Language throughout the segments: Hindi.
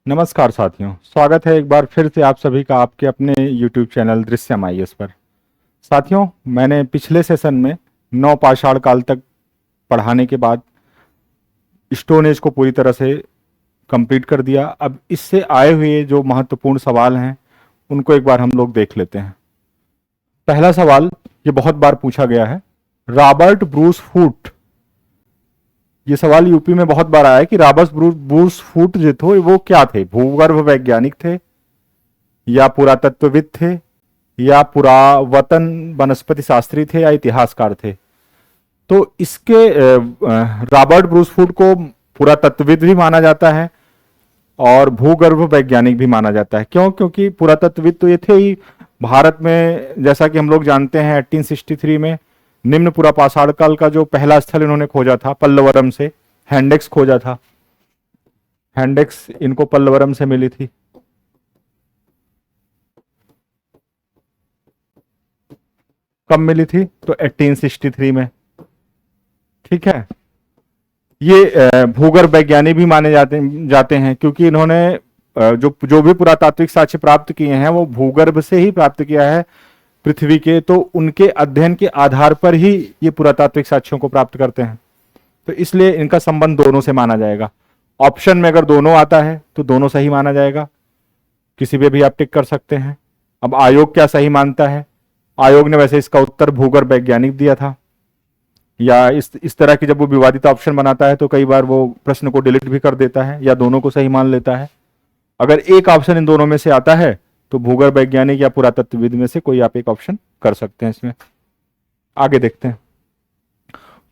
नमस्कार साथियों, स्वागत है एक बार फिर से आप सभी का आपके अपने YouTube चैनल दृश्यम आईएएस पर। साथियों, मैंने पिछले सेशन में 9 पाषाण काल तक पढ़ाने के बाद स्टोन एज को पूरी तरह से कंप्लीट कर दिया। अब इससे आए हुए जो महत्वपूर्ण सवाल हैं उनको एक बार हम लोग देख लेते हैं। पहला सवाल ये बहुत बार पूछा गया है, रॉबर्ट ब्रूस फूट। ये सवाल यूपी में बहुत बार आया है कि रॉबर्ट ब्रूस फूट जो थे वो क्या थे, भूगर्भ वैज्ञानिक थे या पुरातत्वविद थे या पुरावतन वनस्पति शास्त्री थे या इतिहासकार थे। तो इसके रॉबर्ट ब्रूस फूट को पुरातत्वविद भी माना जाता है और भूगर्भ वैज्ञानिक भी माना जाता है। क्यों? क्योंकि पुरातत्वविद तो ये थे ही भारत में, जैसा कि हम लोग जानते हैं 1863 में निम्न पुरा पाषाण काल का जो पहला स्थल इन्होंने खोजा था पल्लवरम से, हैंडेक्स खोजा था। हैंडेक्स इनको पल्लवरम से मिली थी। कब मिली थी? तो 1863 में। ठीक है, ये भूगर्भ वैज्ञानिक भी माने जाते हैं क्योंकि इन्होंने जो भी पुरातात्विक साक्ष्य प्राप्त किए हैं वो भूगर्भ से ही प्राप्त किया है पृथ्वी के, तो उनके अध्ययन के आधार पर ही ये पुरातात्विक साक्ष्यों को प्राप्त करते हैं। तो इसलिए इनका संबंध दोनों से माना जाएगा। ऑप्शन में अगर दोनों आता है तो दोनों सही माना जाएगा, किसी पे भी आप टिक कर सकते हैं। अब आयोग क्या सही मानता है? आयोग ने वैसे इसका उत्तर भूगर्भ वैज्ञानिक दिया था, या इस तरह की जब वो विवादित ऑप्शन बनाता है तो कई बार वो प्रश्न को डिलीट भी कर देता है या दोनों को सही मान लेता है। अगर एक ऑप्शन इन दोनों में से आता है तो भूगर्भ वैज्ञानिक या पुरातत्वविद में से कोई आप एक ऑप्शन कर सकते हैं इसमें। आगे देखते हैं।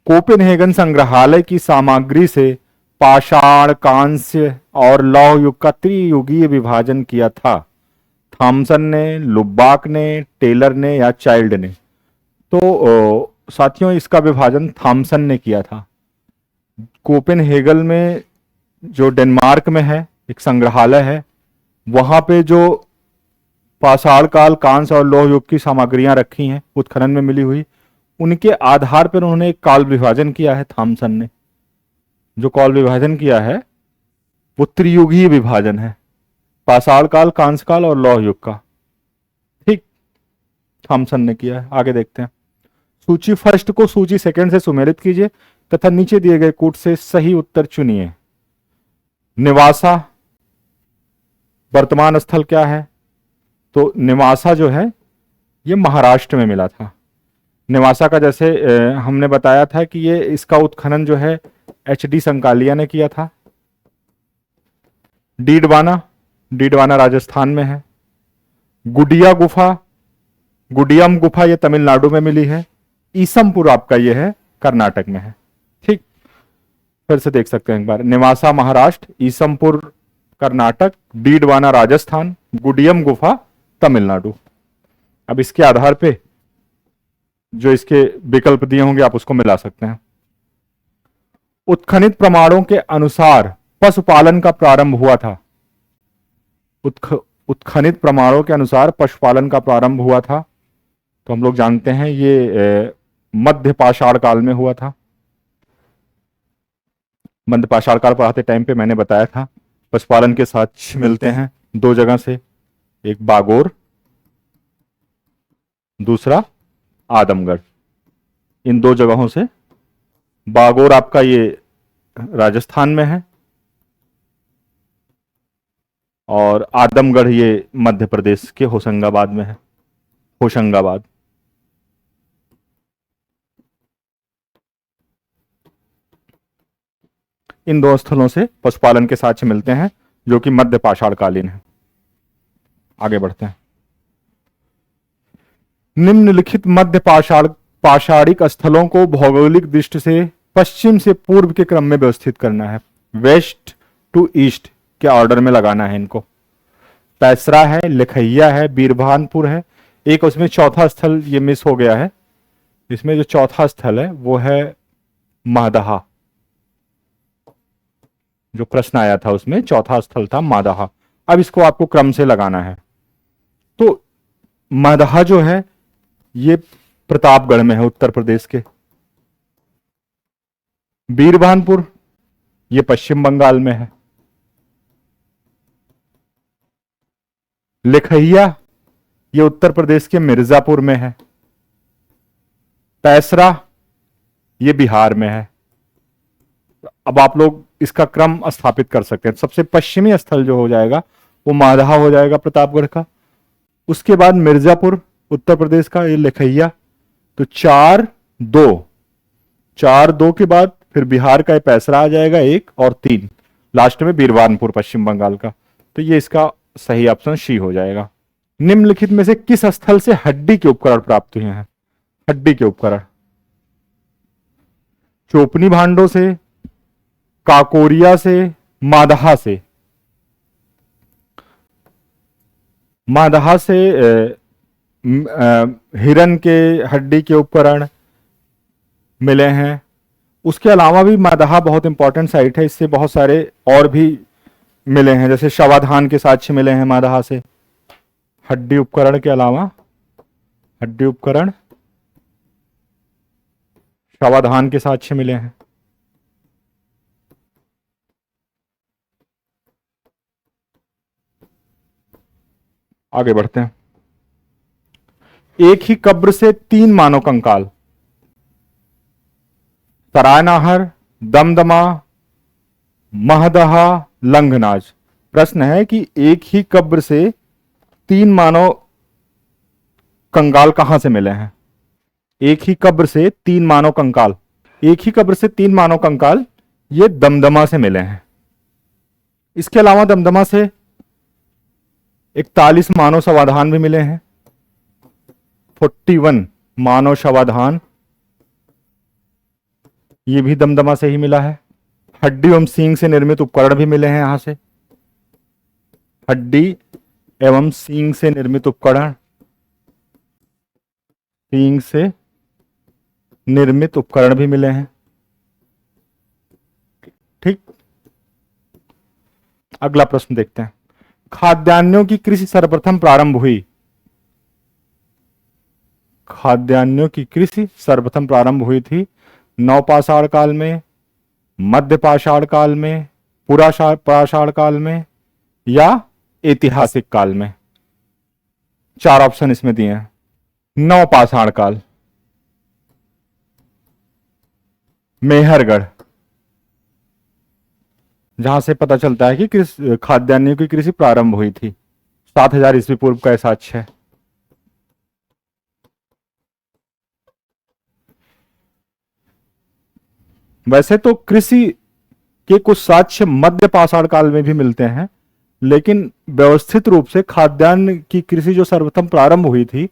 कोपेनहेगन संग्रहालय की सामग्री से पाषाण, कांस्य और लौह युग का त्रियुगीय विभाजन किया था। थॉमसन ने, लुब्बाक ने, टेलर ने या चाइल्ड ने? तो साथियों, इसका विभाजन थॉमसन ने किया था। कोपेनहेगन में जो डेनमार्क में है एक संग्रहालय है, वहां पे जो पाषाण काल, कांस्य और लौह युग की सामग्रियां रखी हैं उत्खनन में मिली हुई, उनके आधार पर उन्होंने एक काल विभाजन किया है थॉमसन ने। जो काल विभाजन किया है वो त्रियुगीय विभाजन है, पाषाण काल, कांस्य काल और लौह युग का। ठीक, थॉमसन ने किया है। आगे देखते हैं। सूची फर्स्ट को सूची सेकंड से सुमेलित कीजिए तथा नीचे दिए गए कूट से सही उत्तर चुनिए। निवासा वर्तमान स्थल क्या है? तो निवासा जो है ये महाराष्ट्र में मिला था। निवासा का जैसे हमने बताया था कि ये इसका उत्खनन जो है HD संकालिया ने किया था। डीडवाना राजस्थान में है। गुडिया गुफा, गुडियम गुफा ये तमिलनाडु में मिली है। ईसमपुर आपका ये है कर्नाटक में है। ठीक, फिर से देख सकते हैं एक बार। निवासा महाराष्ट्र, ईसमपुर कर्नाटक, डीडवाना राजस्थान, गुडियम गुफा तमिलनाडु। अब इसके आधार पे जो इसके विकल्प दिए होंगे आप उसको मिला सकते हैं। उत्खनित प्रमाणों के अनुसार पशुपालन का प्रारंभ हुआ था। उत्खनित प्रमाणों के अनुसार पशुपालन का प्रारंभ हुआ था, तो हम लोग जानते हैं ये मध्य पाषाण काल में हुआ था। मध्य पाषाण काल पढ़ाते टाइम पे मैंने बताया था पशुपालन के साक्ष्य मिलते हैं दो जगह से, एक बागोर, दूसरा आदमगढ़। इन दो जगहों से, बागोर आपका ये राजस्थान में है और आदमगढ़ ये मध्य प्रदेश के होशंगाबाद में है। होशंगाबाद। इन दो स्थलों से पशुपालन के साक्ष्य मिलते हैं जो कि मध्य पाषाण कालीन है। आगे बढ़ते हैं। निम्नलिखित मध्य पाषाणिक स्थलों को भौगोलिक दृष्टि से पश्चिम से पूर्व के क्रम में व्यवस्थित करना है। वेस्ट टू ईस्ट के ऑर्डर में लगाना है इनको। पैसरा है, लिखैया है, बीरभानपुर है। एक उसमें चौथा स्थल ये मिस हो गया है। इसमें जो चौथा स्थल है वो है मादहा। जो प्रश्न आया था उसमें चौथा स्थल था मादहा। अब इसको आपको क्रम से लगाना है। तो मादहा जो है ये प्रतापगढ़ में है, उत्तर प्रदेश के। बीरभानपुर ये पश्चिम बंगाल में है। लिखैया ये उत्तर प्रदेश के मिर्जापुर में है। पैसरा ये बिहार में है। अब आप लोग इसका क्रम स्थापित कर सकते हैं। सबसे पश्चिमी स्थल जो हो जाएगा वो माधा हो जाएगा प्रतापगढ़ का। उसके बाद मिर्जापुर उत्तर प्रदेश का, ये लिखैया। तो 4-2, 4-2 के बाद फिर बिहार का ये पैसरा आ जाएगा 1 और 3, लास्ट में बीरवानपुर पश्चिम बंगाल का। तो ये इसका सही ऑप्शन सी हो जाएगा। निम्नलिखित में से किस स्थल से हड्डी के उपकरण प्राप्त हुए हैं? हड्डी के उपकरण चोपनी भांडों से, काकोरिया से, मादहा से। मादहा से हिरन के हड्डी के उपकरण मिले हैं। उसके अलावा भी मादहा बहुत इंपॉर्टेंट साइट है, इससे बहुत सारे और भी मिले हैं, जैसे शवाधान के साक्ष्य मिले हैं मादहा से। हड्डी उपकरण के अलावा हड्डी उपकरण शवाधान के साक्ष्य मिले हैं। आगे बढ़ते हैं। एक ही कब्र से 3 मानव कंकाल, सरायनाहर, दमदमा, महदहा, लंघनाज। प्रश्न है कि एक ही कब्र से 3 मानव कंकाल कहां से मिले हैं? एक ही कब्र से 3 मानव कंकाल, एक ही कब्र से 3 मानव कंकाल ये दमदमा से मिले हैं। इसके अलावा दमदमा से 41 मानव शवाधान भी मिले हैं। 41 मानव शवाधान ये भी दमदमा से ही मिला है। हड्डी एवं सींग से निर्मित उपकरण भी मिले हैं यहां से। हड्डी एवं सींग से निर्मित उपकरण, सींग से निर्मित उपकरण भी मिले हैं। ठीक, अगला प्रश्न देखते हैं। खाद्यान्नों की कृषि सर्वप्रथम प्रारंभ हुई। खाद्यान्नों की कृषि सर्वप्रथम प्रारंभ हुई थी नवपाषाण काल में, मध्य पाषाण काल में, पाषाण काल में या ऐतिहासिक काल में। 4 ऑप्शन इसमें दिए हैं। नवपाषाण काल, मेहरगढ़, जहां से पता चलता है कि खाद्यान्नों की कृषि प्रारंभ हुई थी। 7000 ईस्वी पूर्व का साक्ष्य है। वैसे तो कृषि के कुछ साक्ष्य मध्य पाषाण काल में भी मिलते हैं, लेकिन व्यवस्थित रूप से खाद्यान्न की कृषि जो सर्वप्रथम प्रारंभ हुई थी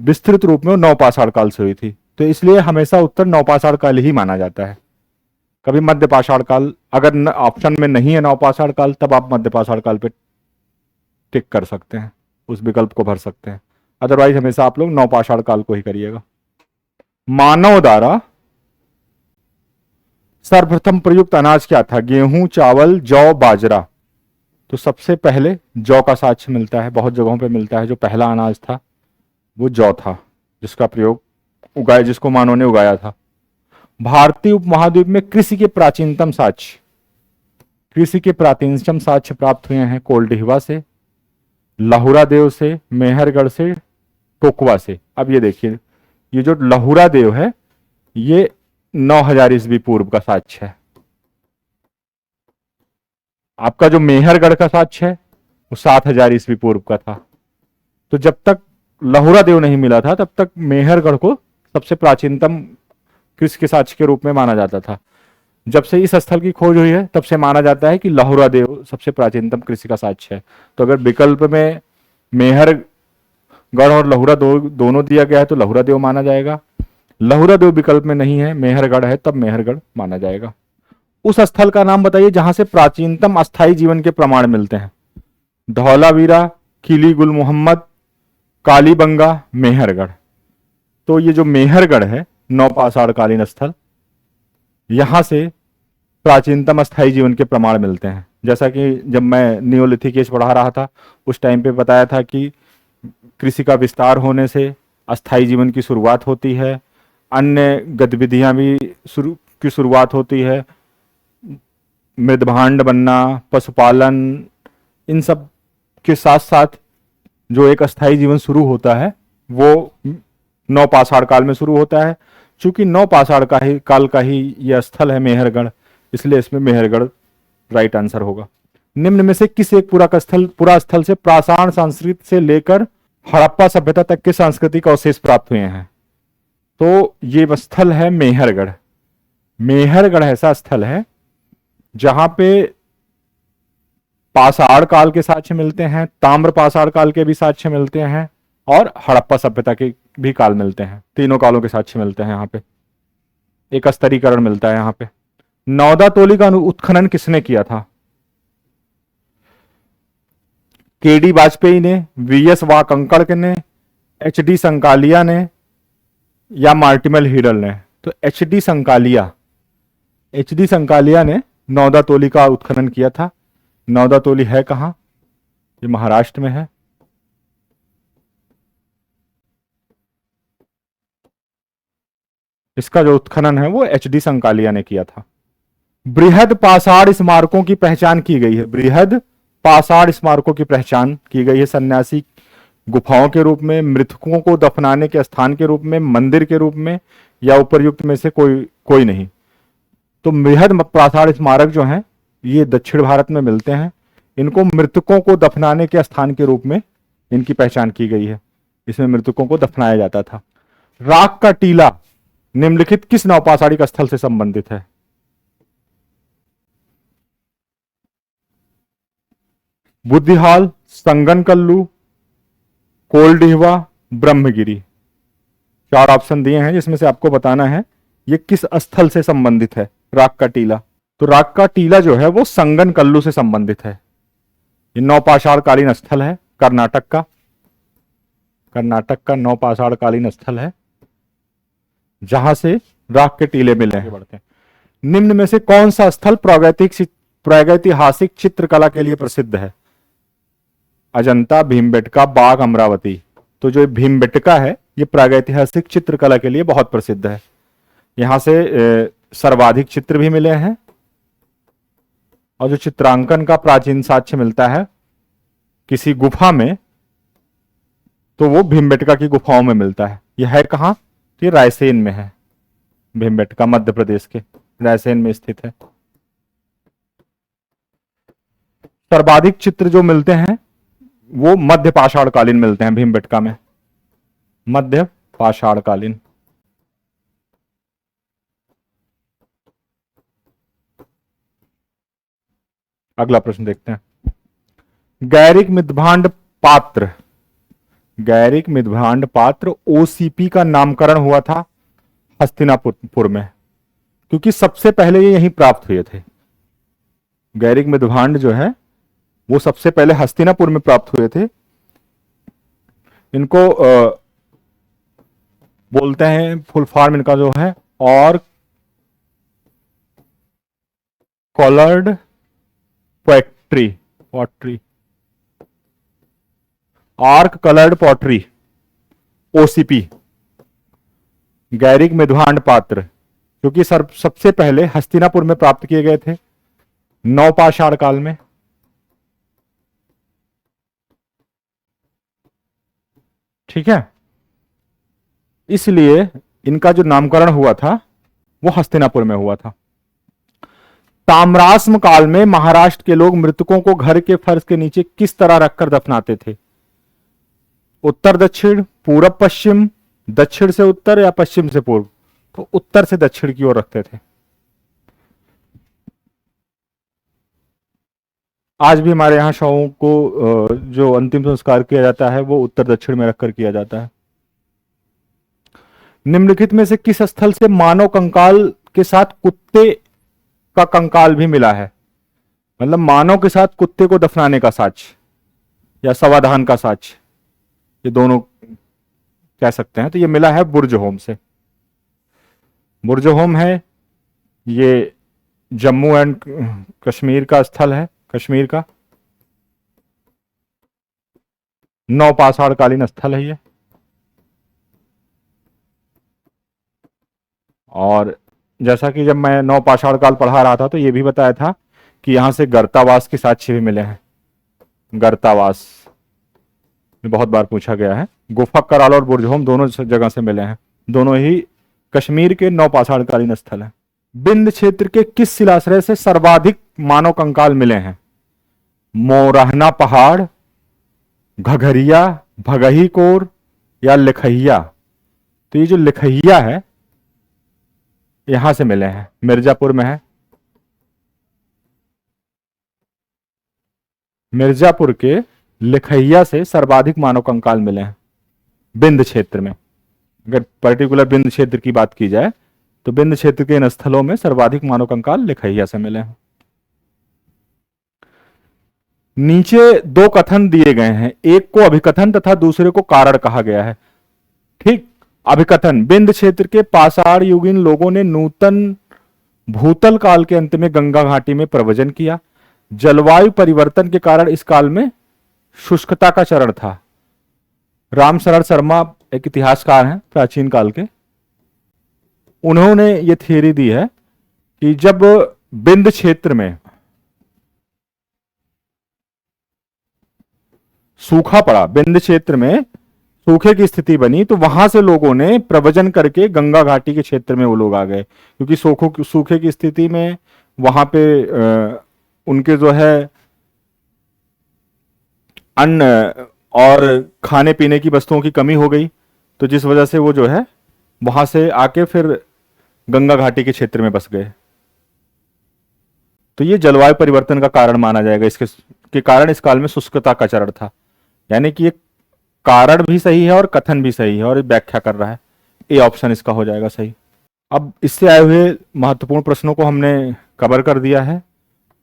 विस्तृत रूप में वो नवपाषाण काल से हुई थी। तो इसलिए हमेशा उत्तर नवपाषाण काल ही माना जाता है। कभी मध्य पाषाण काल, अगर ऑप्शन में नहीं है नवपाषाण काल, तब आप मध्य पाषाण काल पे टिक कर सकते हैं, उस विकल्प को भर सकते हैं। अदरवाइज हमेशा आप लोग नवपाषाण काल को ही करिएगा। मानव द्वारा सर्वप्रथम प्रयुक्त अनाज क्या था? गेहूं, चावल, जौ, बाजरा। तो सबसे पहले जौ का साक्ष्य मिलता है, बहुत जगहों पे मिलता है। जो पहला अनाज था वो जौ था, जिसका प्रयोग उगाया, जिसको मानव ने उगाया था। भारतीय उपमहाद्वीप में कृषि के प्राचीनतम साक्ष्य, कृषि के प्राचीनतम साक्ष्य प्राप्त हुए हैं कोलडिहवा से, लहुरा देव से, मेहरगढ़ से, टोकवा से। अब ये देखिए, ये जो लहुरा देव है ये 9000 ईस्वी पूर्व का साक्ष्य है। आपका जो मेहरगढ़ का साक्ष्य है वो 7000 ईस्वी पूर्व का था। तो जब तक लहुरा देव नहीं मिला था तब तक मेहरगढ़ को सबसे प्राचीनतम कृषि के साक्ष्य के रूप में माना जाता था। जब से इस स्थल की खोज हुई है तब से माना जाता है कि लहुरा देव सबसे प्राचीनतम कृषि का साक्ष्य है। तो अगर विकल्प में मेहरगढ़ और लहुरा दोनों दिया गया है तो लहुरा देव माना जाएगा। लहुरा देव विकल्प में नहीं है, मेहरगढ़ है, तब मेहरगढ़ माना जाएगा। उस स्थल का नाम बताइए जहां से प्राचीनतम अस्थायी जीवन के प्रमाण मिलते हैं। धौलावीरा, किली गुल मोहम्मद, कालीबंगा, मेहरगढ़। तो ये जो मेहरगढ़ है नवपाषाण कालीन स्थल, यहां से प्राचीनतम अस्थायी जीवन के प्रमाण मिलते हैं। जैसा कि जब मैं नियोलिथिक एज पढ़ा रहा था उस टाइम पे बताया था कि कृषि का विस्तार होने से अस्थायी जीवन की शुरुआत होती है, अन्य गतिविधियां भी शुरुआत होती है, मृदभांड बनना, पशुपालन, इन सब के साथ साथ जो एक अस्थाई जीवन शुरू होता है वो नौ पाषाण काल में शुरू होता है। चूंकि नौ पाषाण का ही काल का ही यह स्थल है मेहरगढ़, इसलिए इसमें मेहरगढ़ राइट आंसर होगा। निम्न में से किस एक पूरा स्थल से पाषाण संस्कृति से लेकर हड़प्पा सभ्यता तक के सांस्कृतिक अवशेष प्राप्त हुए हैं? तो ये स्थल है मेहरगढ़। मेहरगढ़ ऐसा स्थल है जहां पे पाषाण काल के साक्ष्य मिलते हैं, ताम्र पाषाण काल के भी साक्ष्य मिलते हैं और हड़प्पा सभ्यता के भी काल मिलते हैं। तीनों कालों के साक्ष्य मिलते हैं यहाँ पे, एक स्तरीकरण मिलता है यहाँ पे। नौदा तोली का उत्खनन किसने किया था? केडी वाजपेयी ने, वीएस वाकंकड़ ने, एचडी संकालिया ने या मार्टिमल हीरल ने? तो एचडी संकालिया ने नौदा तोली का उत्खनन किया था। नौदा तोली है कहां? ये महाराष्ट्र में है। इसका जो उत्खनन है वो एचडी संकालिया ने किया था। बृहद पाषाण स्मारकों की पहचान की गई है। बृहद पाषाण स्मारकों की पहचान की गई है सन्यासी गुफाओं के रूप में, मृतकों को दफनाने के स्थान के रूप में, मंदिर के रूप में, या उपर्युक्त में से कोई नहीं। तो बृहद पाषाण स्मारक जो हैं ये दक्षिण भारत में मिलते हैं। इनको मृतकों को दफनाने के स्थान के रूप में इनकी पहचान की गई है। इसमें मृतकों को दफनाया जाता था। राख का टीला निम्नलिखित किस नवपाषाणिक स्थल से संबंधित है? बुद्धिहाल, संगनकल्लू, कोलडिहवा, ब्रह्मगिरी। चार ऑप्शन दिए हैं जिसमें से आपको बताना है ये किस स्थल से संबंधित है। राख का टीला, तो राख का टीला जो है वो संगनकल्लू से संबंधित है। ये नवपाषाण कालीन स्थल है, कर्नाटक का नवपाषाण कालीन स्थल है जहां से राख के टीले मिले हैं। बढ़ते हैं। निम्न में से कौन सा स्थल प्रागैतिहासिक चित्रकला के लिए प्रसिद्ध है? अजंता, भीमबेटका, बाग, अमरावती। तो जो भीमबेटका है ये प्रागैतिहासिक चित्रकला के लिए बहुत प्रसिद्ध है। यहां से सर्वाधिक चित्र भी मिले हैं और जो चित्रांकन का प्राचीन साक्ष्य मिलता है किसी गुफा में तो वो भीमबेटका की गुफाओं में मिलता है। यह है कहां? ये रायसेन में है। भीमबेटका मध्य प्रदेश के रायसेन में स्थित है। सर्वाधिक चित्र जो मिलते हैं वो मध्य पाषाण कालीन मिलते हैं भीमबेटका में, मध्य पाषाण कालीन। अगला प्रश्न देखते हैं। गैरिक मितभांड पात्र ओसीपी का नामकरण हुआ था हस्तिनापुर में, क्योंकि सबसे पहले ये यहीं प्राप्त हुए थे। गैरिक मितभांड जो है वो सबसे पहले हस्तिनापुर में प्राप्त हुए थे। इनको बोलते हैं, फुल फॉर्म इनका जो है और कॉलर्ड पॉटरी, आर्क कलर्ड पॉटरी, ओसीपी। गैरिक मितभांड पात्र क्योंकि सबसे पहले हस्तिनापुर में प्राप्त किए गए थे नवपाषाण काल में। ठीक है, इसलिए इनका जो नामकरण हुआ था वो हस्तिनापुर में हुआ था। ताम्राश्म काल में महाराष्ट्र के लोग मृतकों को घर के फर्श के नीचे किस तरह रखकर दफनाते थे? उत्तर दक्षिण, पूरब पश्चिम, दक्षिण से उत्तर या पश्चिम से पूर्व? तो उत्तर से दक्षिण की ओर रखते थे। आज भी हमारे यहां शवों को जो अंतिम संस्कार किया जाता है वो उत्तर दक्षिण में रखकर किया जाता है। निम्नलिखित में से किस स्थल से मानव कंकाल के साथ कुत्ते का कंकाल भी मिला है? मतलब मानव के साथ कुत्ते को दफनाने का साक्ष्य या समाधान का साक्ष्य, ये दोनों कह सकते हैं। तो ये मिला है बुर्जहोम से। बुर्जहोम है ये जम्मू एंड कश्मीर का स्थल है, कश्मीर का नवपाषाण कालीन स्थल है ये। और जैसा कि जब मैं नवपाषाण काल पढ़ा रहा था तो ये भी बताया था कि यहां से गर्तावास के साक्ष्य भी मिले हैं। गर्तावास, बहुत बार पूछा गया है। गुफा कराल और बुर्जहोम दोनों जगह से मिले हैं, दोनों ही कश्मीर के नौपाषाणकालीन स्थल हैं। बिंद क्षेत्र के किस शिलाश्रय से सर्वाधिक मानव कंकाल मिले हैं? मोरहना पहाड़, घघरिया, भगही कोर या लिखैया? तो ये जो लिखैया है यहां से मिले हैं, मिर्जापुर में है। मिर्जापुर के लिखैया से सर्वाधिक मानव कंकाल मिले हैं बिंद क्षेत्र में। अगर पर्टिकुलर बिंद क्षेत्र की बात की जाए तो बिंद क्षेत्र के इन स्थलों में सर्वाधिक मानव कंकाल लिखैया से मिले हैं। नीचे दो कथन दिए गए हैं, एक को अभिकथन तथा दूसरे को कारण कहा गया है। ठीक, अभिकथन, बिंद क्षेत्र के पाषाण युगीन लोगों ने नूतन भूतल काल के अंत में गंगा घाटी में प्रव्रजन किया। जलवायु परिवर्तन के कारण इस काल में शुष्कता का चरण था। राम शरण शर्मा एक इतिहासकार हैं प्राचीन काल के, उन्होंने ये थियरी दी है कि जब बिंद क्षेत्र में सूखा पड़ा, बिंद क्षेत्र में सूखे की स्थिति बनी, तो वहां से लोगों ने प्रव्रजन करके गंगा घाटी के क्षेत्र में वो लोग आ गए, क्योंकि सूखे की स्थिति में वहां पे उनके जो है अन्न और खाने पीने की वस्तुओं की कमी हो गई, तो जिस वजह से वो जो है वहां से आके फिर गंगा घाटी के क्षेत्र में बस गए। तो ये जलवायु परिवर्तन का कारण माना जाएगा, इसके के कारण इस काल में शुष्कता का चरण था। यानी कि ये कारण भी सही है और कथन भी सही है और व्याख्या कर रहा है। ए ऑप्शन इसका हो जाएगा सही। अब इससे आए हुए महत्वपूर्ण प्रश्नों को हमने कवर कर दिया है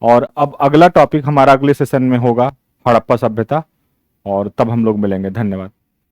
और अब अगला टॉपिक हमारा अगले सेशन में होगा हड़प्पा सभ्यता, और तब हम लोग मिलेंगे। धन्यवाद।